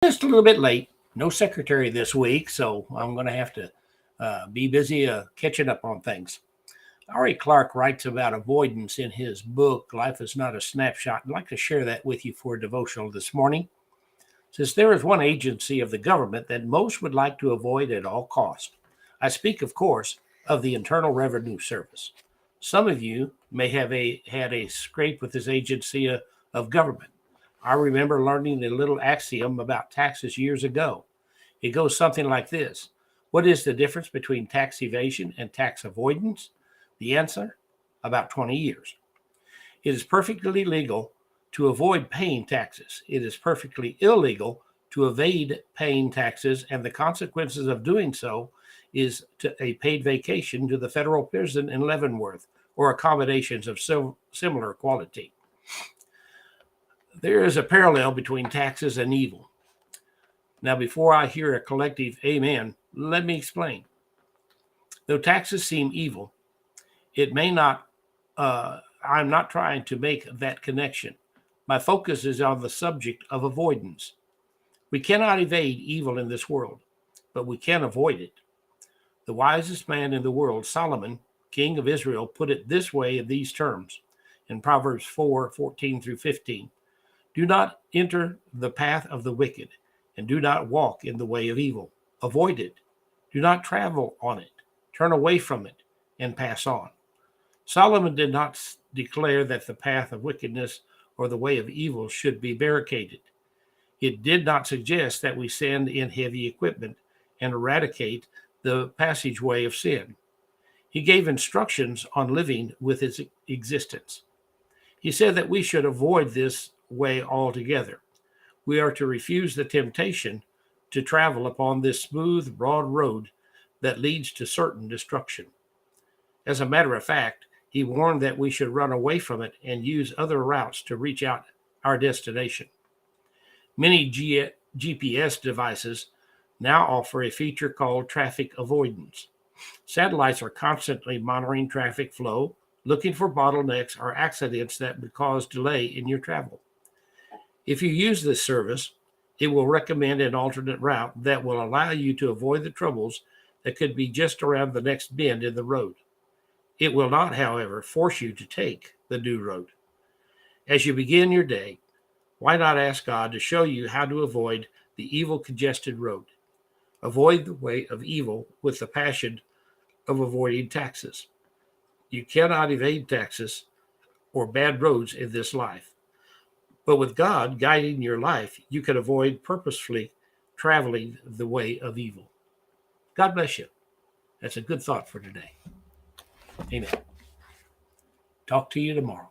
Just a little bit late. No secretary this week, so I'm going to have to be busy catching up on things. Ari Clark writes about avoidance in his book, Life is Not a Snapshot. I'd like to share that with you for a devotional this morning. It says, there is one agency of the government that most would like to avoid at all cost. I speak, of course, of the Internal Revenue Service. Some of you may have had a scrape with this agency of government. I remember learning a little axiom about taxes years ago. It goes something like this. What is the difference between tax evasion and tax avoidance? The answer? About 20 years. It is perfectly legal to avoid paying taxes. It is perfectly illegal to evade paying taxes, and the consequences of doing so is a paid vacation to the federal prison in Leavenworth or accommodations of similar quality. There is a parallel between taxes and evil. Now, before I hear a collective amen, let me explain. Though taxes seem evil, it may not, I'm not trying to make that connection. My focus is on the subject of avoidance. We cannot evade evil in this world, but we can avoid it. The wisest man in the world, Solomon, king of Israel, put it this way in these terms in Proverbs 4:14 through 15. Do not enter the path of the wicked, and do not walk in the way of evil. Avoid it. Do not travel on it. Turn away from it and pass on. Solomon did not declare that the path of wickedness or the way of evil should be barricaded. It did not suggest that we send in heavy equipment and eradicate the passageway of sin. He gave instructions on living with its existence. He said that we should avoid this way altogether. We are to refuse the temptation to travel upon this smooth, broad road that leads to certain destruction. As a matter of fact, he warned that we should run away from it and use other routes to reach our destination. Many GPS devices now offer a feature called traffic avoidance. Satellites are constantly monitoring traffic flow, looking for bottlenecks or accidents that would cause delay in your travel. If you use this service, it will recommend an alternate route that will allow you to avoid the troubles that could be just around the next bend in the road. It will not, however, force you to take the new road. As you begin your day, why not ask God to show you how to avoid the evil congested road? Avoid the way of evil with the passion of avoiding taxes. You cannot evade taxes or bad roads in this life. But with God guiding your life, you can avoid purposefully traveling the way of evil. God bless you. That's a good thought for today. Amen. Talk to you tomorrow.